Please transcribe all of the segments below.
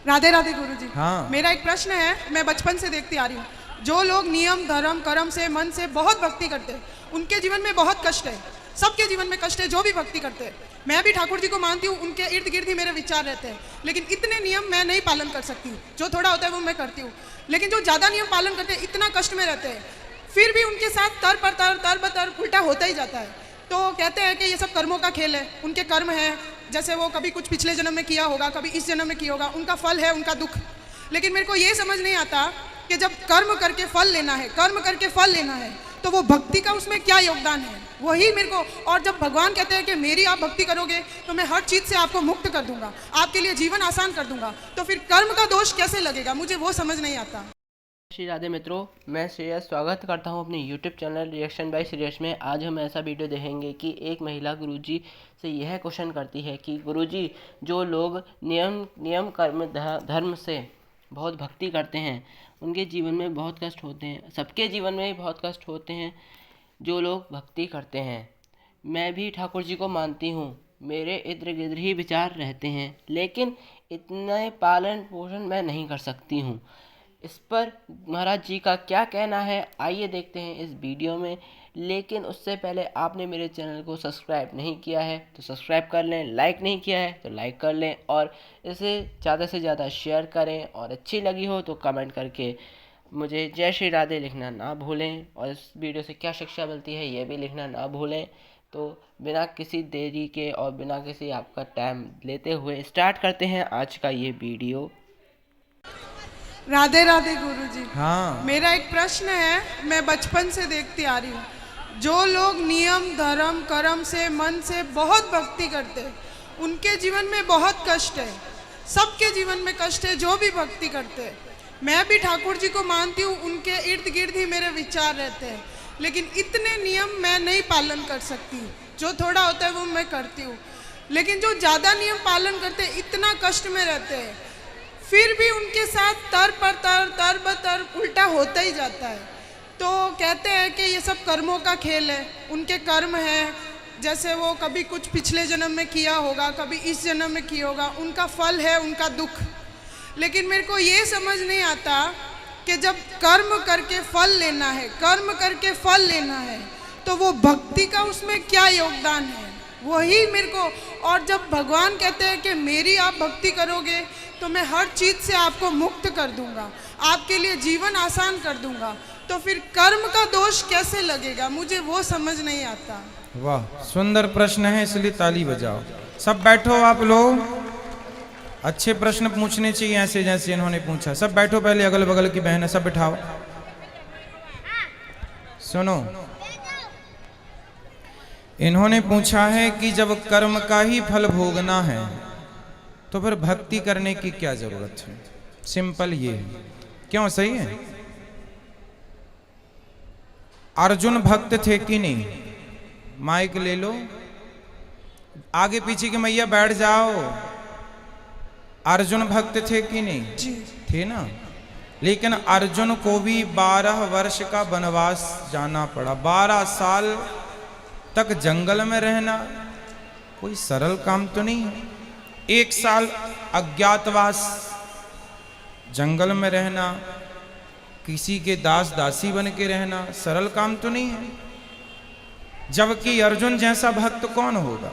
राधे राधे गुरुजी। हाँ। मेरा एक प्रश्न है, मैं बचपन से देखती आ रही हूँ, जो लोग नियम धर्म कर्म से मन से बहुत भक्ति करते हैं उनके जीवन में बहुत कष्ट है। सबके जीवन में कष्ट है जो भी भक्ति करते हैं। मैं भी ठाकुर जी को मानती हूँ, उनके इर्द गिर्द ही मेरे विचार रहते हैं, लेकिन इतने नियम मैं नहीं पालन कर सकती हूँ। जो थोड़ा होता है वो मैं करती हूँ, लेकिन जो ज़्यादा नियम पालन करते हैं इतना कष्ट में रहते हैं, फिर भी उनके साथ तर बतर उल्टा होता ही जाता है। तो कहते हैं कि ये सब कर्मों का खेल है, उनके कर्म है, जैसे वो कभी कुछ पिछले जन्म में किया होगा, कभी इस जन्म में किया होगा, उनका फल है उनका दुख। लेकिन मेरे को ये समझ नहीं आता कि जब कर्म करके फल लेना है, कर्म करके फल लेना है, तो वो भक्ति का उसमें क्या योगदान है, वही मेरे को। और जब भगवान कहते हैं कि मेरी आप भक्ति करोगे तो मैं हर चीज़ से आपको मुक्त कर दूंगा, आपके लिए जीवन आसान कर दूंगा, तो फिर कर्म का दोष कैसे लगेगा, मुझे वो समझ नहीं आता। श्री राधे मित्रों, मैं श्रेयस स्वागत करता हूं अपने YouTube channel reaction by Shreyas में। आज हम ऐसा वीडियो देखेंगे कि एक महिला गुरुजी से यह क्वेश्चन करती है कि गुरुजी, जो लोग नियम कर्म धर्म से बहुत भक्ति करते हैं उनके जीवन में बहुत कष्ट होते हैं। सबके जीवन में बहुत कष्ट होते हैं जो लोग भक्ति करते हैं। मैं भी ठाकुर जी को मानती हूँ, मेरे इर्द गिर्द ही विचार रहते हैं, लेकिन इतने पालन पोषण मैं नहीं कर सकती हूँ। इस पर महाराज जी का क्या कहना है, आइए देखते हैं इस वीडियो में। लेकिन उससे पहले आपने मेरे चैनल को सब्सक्राइब नहीं किया है तो सब्सक्राइब कर लें, लाइक नहीं किया है तो लाइक कर लें, और इसे ज़्यादा से ज़्यादा शेयर करें, और अच्छी लगी हो तो कमेंट करके मुझे जय श्री राधे लिखना ना भूलें, और इस वीडियो से क्या शिक्षा मिलती है ये भी लिखना ना भूलें। तो बिना किसी देरी के और बिना किसी आपका टाइम लेते हुए स्टार्ट करते हैं आज का ये वीडियो। राधे राधे गुरुजी। हाँ। मेरा एक प्रश्न है, मैं बचपन से देखती आ रही हूँ, जो लोग नियम धर्म कर्म से मन से बहुत भक्ति करते हैं उनके जीवन में बहुत कष्ट है। सबके जीवन में कष्ट है जो भी भक्ति करते हैं। मैं भी ठाकुर जी को मानती हूँ, उनके इर्द गिर्द ही मेरे विचार रहते हैं, लेकिन इतने नियम मैं नहीं पालन कर सकती। जो थोड़ा होता है वो मैं करती हूँ, लेकिन जो ज़्यादा नियम पालन करते हैं इतना कष्ट में रहते हैं, फिर भी उनके साथ तर बतर उल्टा होता ही जाता है। तो कहते हैं कि ये सब कर्मों का खेल है, उनके कर्म है, जैसे वो कभी कुछ पिछले जन्म में किया होगा, कभी इस जन्म में किया होगा, उनका फल है उनका दुख। लेकिन मेरे को ये समझ नहीं आता कि जब कर्म करके फल लेना है, कर्म करके फल लेना है, तो वो भक्ति का उसमें क्या योगदान है, वही मेरे को। और जब भगवान कहते हैं कि मेरी आप भक्ति करोगे तो मैं हर चीज़ से आपको मुक्त कर दूंगा, आपके लिए जीवन आसान कर दूंगा, तो फिर कर्म का दोष कैसे लगेगा, मुझे वो समझ नहीं आता। वाह, सुंदर प्रश्न है, इसलिए ताली बजाओ। सब बैठो आप लोग। अच्छे प्रश्न पूछने चाहिए ऐसे जैसे इन्होंने पूछा। सब बैठो, पहले अगल बगल की बहन है सब बिठाओ। सुनो, इन्होंने पूछा है कि जब कर्म का ही फल भोगना है तो फिर भक्ति करने की क्या जरूरत है। सिंपल ये है। क्यों, सही है? अर्जुन भक्त थे कि नहीं? माइक ले लो, आगे पीछे की मैया बैठ जाओ। अर्जुन भक्त थे कि नहीं? जी थे ना। लेकिन अर्जुन को भी 12 वर्ष का वनवास जाना पड़ा। 12 साल तक जंगल में रहना कोई सरल काम तो नहीं है। 1 साल अज्ञातवास, जंगल में रहना, किसी के दास दासी बन के रहना सरल काम तो नहीं है। जबकि अर्जुन जैसा भक्त कौन होगा?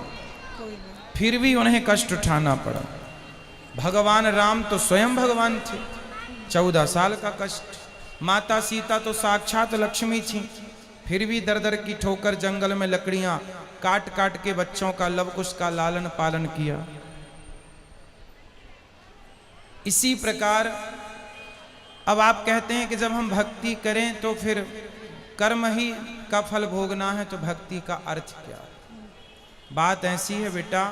फिर भी उन्हें कष्ट उठाना पड़ा। भगवान राम तो स्वयं भगवान थे, 14 साल का कष्ट। माता सीता तो साक्षात लक्ष्मी थी, फिर भी दर दर की ठोकर जंगल में लकड़ियां काट काट के बच्चों का लवकुश का लालन पालन किया। इसी प्रकार अब आप कहते हैं कि जब हम भक्ति करें तो फिर कर्म ही का फल भोगना है, तो भक्ति का अर्थ क्या? बात ऐसी है बेटा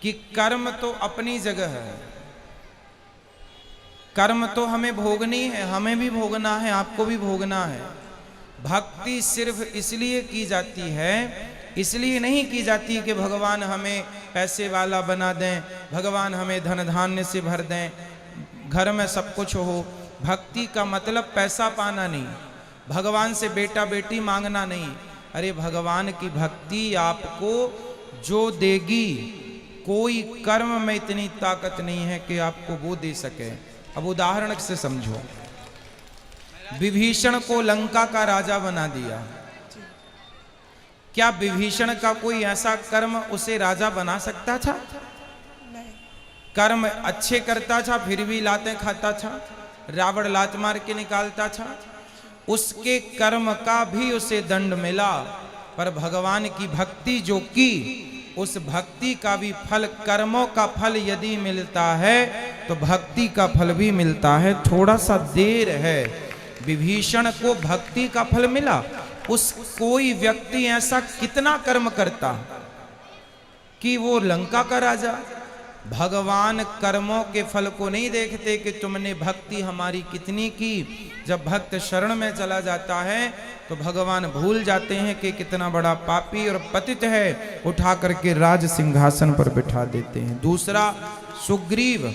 कि कर्म तो अपनी जगह है, कर्म तो हमें भोगनी है, हमें भी भोगना है, आपको भी भोगना है। भक्ति सिर्फ इसलिए की जाती है, इसलिए नहीं की जाती कि भगवान हमें पैसे वाला बना दें, भगवान हमें धन धान्य से भर दें, घर में सब कुछ हो। भक्ति का मतलब पैसा पाना नहीं, भगवान से बेटा बेटी मांगना नहीं। अरे भगवान की भक्ति आपको जो देगी कोई कर्म में इतनी ताकत नहीं है कि आपको वो दे सके। अब उदाहरण से समझो, विभीषण को लंका का राजा बना दिया, क्या विभीषण का कोई ऐसा कर्म उसे राजा बना सकता था? नहीं। कर्म अच्छे करता था फिर भी लातें खाता था, रावण लात मार के निकालता था, उसके कर्म का भी उसे दंड मिला, पर भगवान की भक्ति जो की उस भक्ति का भी फल, कर्मों का फल यदि मिलता है तो भक्ति का फल भी मिलता है, थोड़ा सा देर है। विभीषण को भक्ति का फल मिला, उस कोई व्यक्ति ऐसा कितना कर्म करता कि वो लंका का राजा। भगवान कर्मों के फल को नहीं देखते कि तुमने भक्ति हमारी कितनी की। जब भक्त शरण में चला जाता है तो भगवान भूल जाते हैं कि कितना बड़ा पापी और पतित है, उठा करके राज सिंहासन पर बिठा देते हैं। दूसरा सुग्रीव,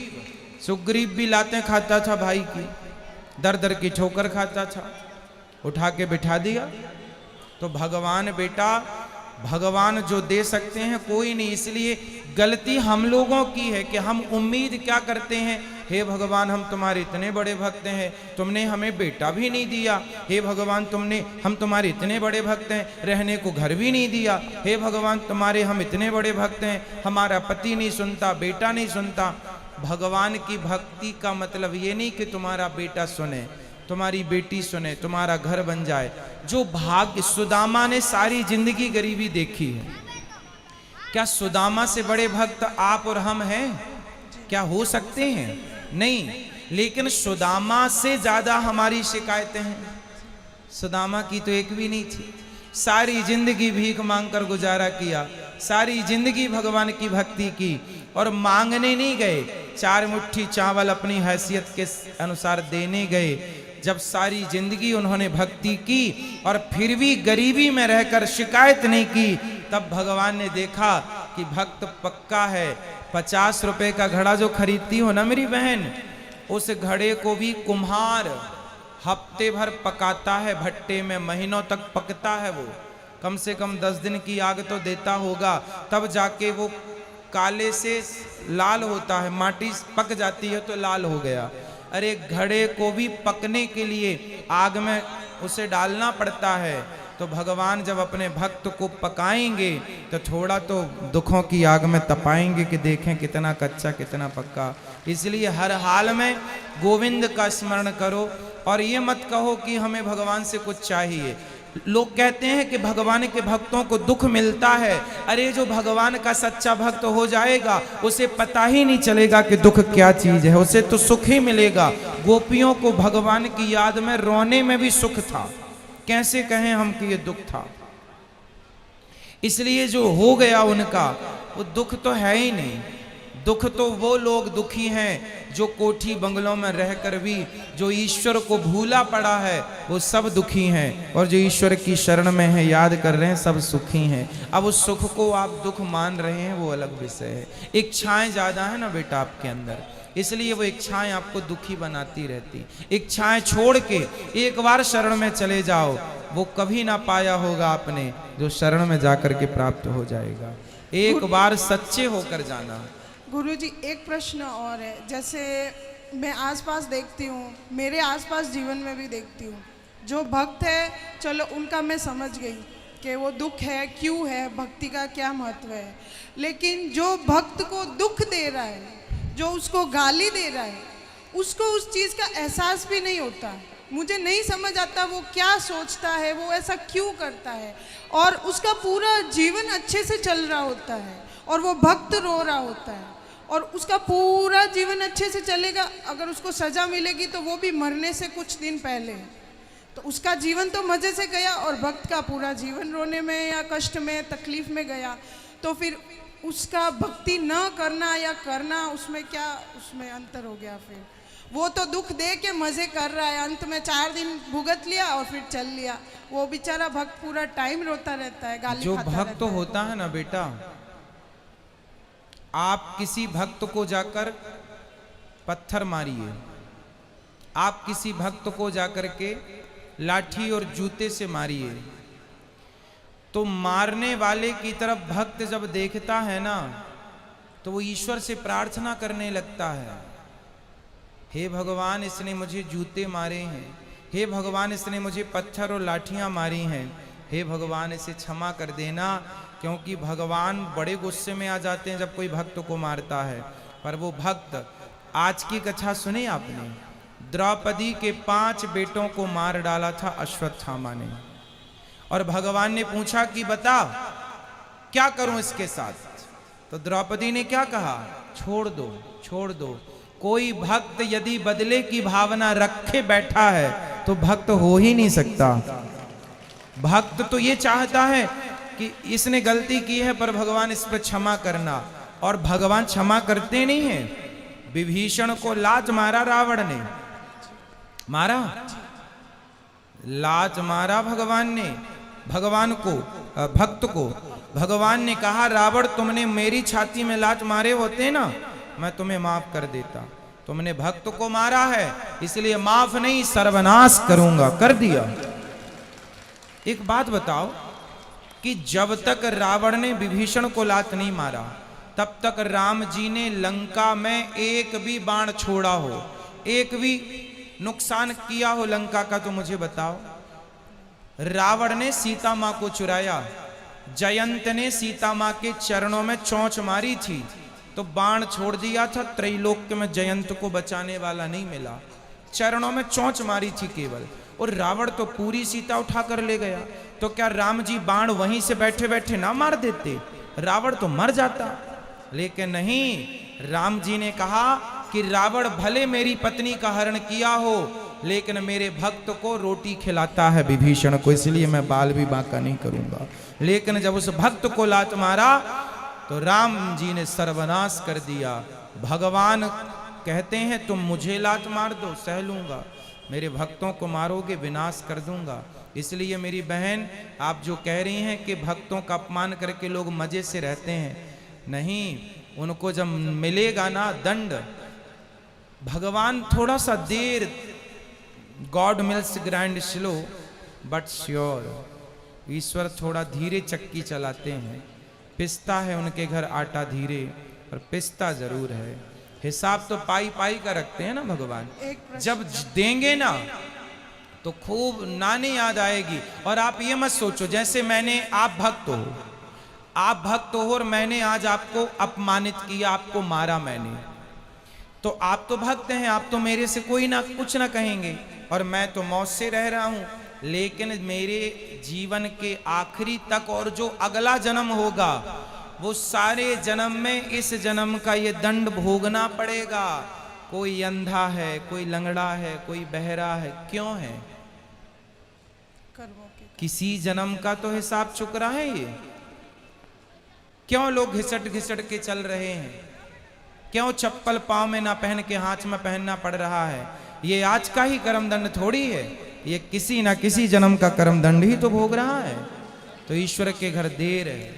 सुग्रीव भी लातें खाता था भाई की, दर दर की ठोकर खाता था, उठा के बिठा दिया। तो भगवान बेटा, भगवान जो दे सकते हैं कोई नहीं, इसलिए गलती हम लोगों की है कि हम उम्मीद क्या करते हैं, हे भगवान हम तुम्हारे इतने बड़े भक्त हैं, तुमने हमें बेटा भी नहीं दिया, हे भगवान हम तुम्हारे इतने बड़े भक्त हैं, रहने को घर भी नहीं दिया, हे भगवान तुम्हारे हम इतने बड़े भक्त हैं, हमारा पति नहीं सुनता, बेटा नहीं सुनता। भगवान की भक्ति का मतलब ये नहीं कि तुम्हारा बेटा सुने, तुम्हारी बेटी सुने, तुम्हारा घर बन जाए। जो भाग्य, सुदामा ने सारी जिंदगी गरीबी देखी है, क्या सुदामा से बड़े भक्त आप और हम हैं? क्या हो सकते हैं? नहीं। लेकिन सुदामा से ज्यादा हमारी शिकायतें हैं। सुदामा की तो एक भी नहीं थी, सारी जिंदगी भीख मांगकर गुजारा किया, सारी जिंदगी भगवान की भक्ति की, और मांगने नहीं गए, 4 मुट्ठी चावल अपनी हैसियत के अनुसार देने गए। जब सारी जिंदगी उन्होंने भक्ति की और फिर भी गरीबी में रहकर शिकायत नहीं की, तब भगवान ने देखा कि भक्त पक्का है। 50 रुपए का घड़ा जो खरीदती हो ना मेरी बहन, उस घड़े को भी कुम्हार हफ्ते भर पकाता है भट्टे में, महीनों तक पकता है वो, कम से कम 10 दिन की आग तो देता होगा, तब जाके वो काले से लाल होता है, माटी पक जाती है तो लाल हो गया। अरे घड़े को भी पकने के लिए आग में उसे डालना पड़ता है। तो भगवान जब अपने भक्त को पकाएंगे तो थोड़ा तो दुखों की आग में तपाएंगे कि देखें कितना कच्चा कितना पक्का। इसलिए हर हाल में गोविंद का स्मरण करो और ये मत कहो कि हमें भगवान से कुछ चाहिए। लोग कहते हैं कि भगवान के भक्तों को दुख मिलता है। अरे जो भगवान का सच्चा भक्त हो जाएगा उसे पता ही नहीं चलेगा कि दुख क्या चीज है, उसे तो सुख ही मिलेगा। गोपियों को भगवान की याद में रोने में भी सुख था, कैसे कहें हम कि ये दुख था। इसलिए जो हो गया उनका वो दुख तो है ही नहीं। दुख तो वो लोग दुखी हैं जो कोठी बंगलों में रहकर भी जो ईश्वर को भूला पड़ा है वो सब दुखी हैं, और जो ईश्वर की शरण में है याद कर रहे हैं सब सुखी हैं। अब उस सुख को आप दुख मान रहे हैं वो अलग विषय है। इच्छाएं ज्यादा है ना बेटा आपके अंदर, इसलिए वो इच्छाएं आपको दुखी बनाती रहती। इच्छाएं छोड़ के एक बार शरण में चले जाओ, वो कभी ना पाया होगा आपने जो शरण में जाकर के प्राप्त हो जाएगा। एक बार सच्चे होकर जाना। गुरुजी एक प्रश्न और है, जैसे मैं आसपास देखती हूँ, मेरे आसपास जीवन में भी देखती हूँ, जो भक्त है चलो उनका मैं समझ गई कि वो दुख है क्यों है, भक्ति का क्या महत्व है, लेकिन जो भक्त को दुख दे रहा है, जो उसको गाली दे रहा है, उसको उस चीज़ का एहसास भी नहीं होता। मुझे नहीं समझ आता वो क्या सोचता है, वो ऐसा क्यों करता है, और उसका पूरा जीवन अच्छे से चल रहा होता है और वो भक्त रो रहा होता है, और उसका पूरा जीवन अच्छे से चलेगा। अगर उसको सजा मिलेगी तो वो भी मरने से कुछ दिन पहले, तो उसका जीवन तो मज़े से गया, और भक्त का पूरा जीवन रोने में या कष्ट में तकलीफ में गया। तो फिर उसका भक्ति न करना या करना, उसमें क्या, उसमें अंतर हो गया। फिर वो तो दुख दे के मज़े कर रहा है, अंत में 4 दिन भुगत लिया और फिर चल लिया। वो बेचारा भक्त पूरा टाइम रोता रहता है, गाली जो खाता भक्त रहता है। होता है ना बेटा, आप किसी भक्त को जाकर पत्थर मारिए, आप किसी भक्त को जाकर के लाठी और जूते से मारिए, तो मारने वाले की तरफ भक्त जब देखता है ना तो वो ईश्वर से प्रार्थना करने लगता है, हे भगवान इसने मुझे जूते मारे हैं, हे भगवान इसने मुझे पत्थर और लाठियां मारी हैं, हे भगवान इसे क्षमा कर देना। क्योंकि भगवान बड़े गुस्से में आ जाते हैं जब कोई भक्त को मारता है। पर वो भक्त, आज की कथा सुनी आपने, द्रौपदी के 5 बेटों को मार डाला था अश्वत्थामा ने, और भगवान ने पूछा कि बता क्या करूं इसके साथ। तो द्रौपदी ने क्या कहा, छोड़ दो, छोड़ दो। कोई भक्त यदि बदले की भावना रखे बैठा है तो भक्त हो ही नहीं सकता। भक्त तो ये चाहता है कि इसने गलती की है पर भगवान इस पर क्षमा करना, और भगवान क्षमा करते नहीं हैं। विभीषण को लात मारा रावण ने, मारा, लात मारा भगवान ने, भगवान को, भक्त को। भगवान ने कहा रावण तुमने मेरी छाती में लात मारे होते ना, मैं तुम्हें माफ कर देता, तुमने भक्त को मारा है इसलिए माफ नहीं सर्वनाश करूंगा, कर दिया। एक बात बताओ कि जब तक रावण ने विभीषण को लात नहीं मारा तब तक राम जी ने लंका में एक भी बाण छोड़ा हो, एक भी नुकसान किया हो लंका का, तो मुझे बताओ। रावण ने सीता मां को चुराया, जयंत ने सीता मां के चरणों में चोंच मारी थी तो बाण छोड़ दिया था, त्रैलोक्य में जयंत को बचाने वाला नहीं मिला, चरणों में चोंच मारी थी केवल, और रावण तो पूरी सीता उठा कर ले गया। तो क्या राम जी बाण वहीं से बैठे बैठे ना मार देते, रावण तो मर जाता। लेकिन नहीं, राम जी ने कहा कि रावण भले मेरी पत्नी का हरण किया हो लेकिन मेरे भक्त को रोटी खिलाता है विभीषण को, इसलिए मैं बाल भी बांका नहीं करूंगा। लेकिन जब उस भक्त को लात मारा तो राम जी ने सर्वनाश कर दिया। भगवान कहते हैं तुम मुझे लात मार दो सह लूंगा, मेरे भक्तों को मारोगे विनाश कर दूंगा। इसलिए मेरी बहन, आप जो कह रही हैं कि भक्तों का अपमान करके लोग मजे से रहते हैं, नहीं, उनको जब मिलेगा ना दंड, भगवान थोड़ा सा देर, God mills grind slow but sure, ईश्वर थोड़ा धीरे चक्की चलाते हैं। पिसता है उनके घर आटा धीरे, पर पिसता जरूर है। हिसाब तो पाई पाई का रखते हैं ना भगवान, जब देंगे ना तो खूब नानी याद आएगी। और आप ये मत सोचो जैसे मैंने, आप भक्त हो, आप भक्त हो और मैंने आज आपको अपमानित किया, आपको मारा मैंने, तो आप तो भक्त हैं, आप तो मेरे से कोई ना कुछ ना कहेंगे और मैं तो मौत से रह रहा हूं। लेकिन मेरे जीवन के आखिरी तक और जो अगला जन्म होगा वो सारे जन्म में इस जन्म का ये दंड भोगना पड़ेगा। कोई अंधा है, कोई लंगड़ा है, कोई बहरा है, क्यों है? किसी जन्म का तो हिसाब चुक रहा है ये। क्यों लोग घिसट घिसट के चल रहे हैं? क्यों चप्पल पांव में ना पहन के हाथ में पहनना पड़ रहा है? ये आज का ही कर्म दंड थोड़ी है, ये किसी ना किसी जन्म का कर्म दंड ही तो भोग रहा है। तो ईश्वर के घर देर है,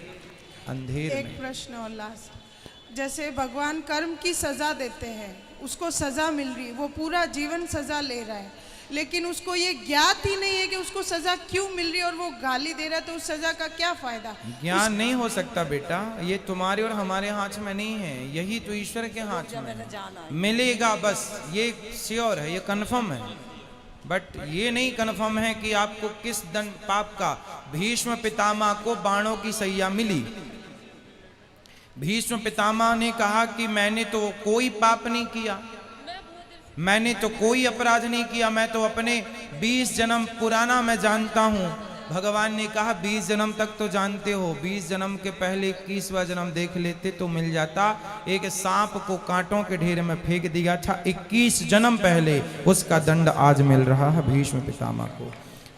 अंधेर एक प्रश्न और लास्ट, जैसे भगवान कर्म की सजा देते हैं, उसको सजा मिल रही है, वो पूरा जीवन सजा ले रहा है, लेकिन उसको ये ज्ञात ही नहीं है कि उसको सजा क्यों मिल रही है और वो गाली दे रहा है, तो उस सजा का क्या फायदा? ज्ञान नहीं हो सकता बेटा, ये तुम्हारे और हमारे हाथ में नहीं है, यही तो ईश्वर के हाथ में है। मिलेगा बस, ये श्योर है, ये कन्फर्म है, बट ये नहीं कन्फर्म है कि आपको किस दंड पाप का। भीष्म पितामह को बाणों की सैया मिली, भीष्म पितामह ने कहा कि मैंने तो कोई पाप नहीं किया, मैंने तो कोई अपराध नहीं किया, मैं तो अपने 20 जन्म पुराना मैं जानता हूं। भगवान ने कहा 20 जन्म तक तो जानते हो, 20 जन्म के पहले 21वां जन्म देख लेते तो मिल जाता। एक सांप को कांटों के ढेर में फेंक दिया था 21 जन्म पहले, उसका दंड आज मिल रहा है भीष्म पितामह को।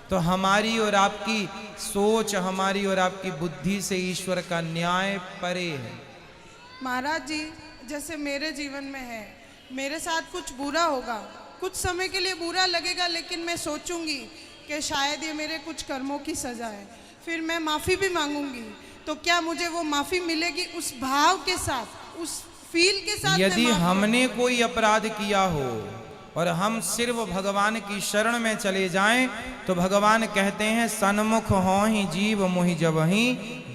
तो हमारी और आपकी सोच, हमारी और आपकी बुद्धि से ईश्वर का न्याय परे है। महाराज जी, जैसे मेरे जीवन में है, मेरे साथ कुछ बुरा होगा, कुछ समय के लिए बुरा लगेगा, लेकिन मैं सोचूंगी कि शायद ये मेरे कुछ कर्मों की सजा है, फिर मैं माफ़ी भी मांगूंगी, तो क्या मुझे वो माफ़ी मिलेगी उस भाव के साथ, उस फील के साथ? यदि हमने कोई अपराध किया हो और हम सिर्फ भगवान की शरण में चले जाएं तो भगवान कहते हैं सन्मुख हो ही जीव मोहि जबहि,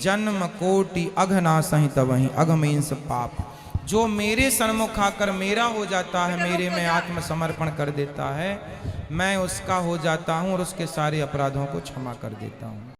जन्म कोटि अघ नासहि तबहि, अघ मीन्स पाप। जो मेरे सन्मुख आकर मेरा हो जाता है, मेरे में आत्मसमर्पण कर देता है, मैं उसका हो जाता हूं और उसके सारे अपराधों को क्षमा कर देता हूं।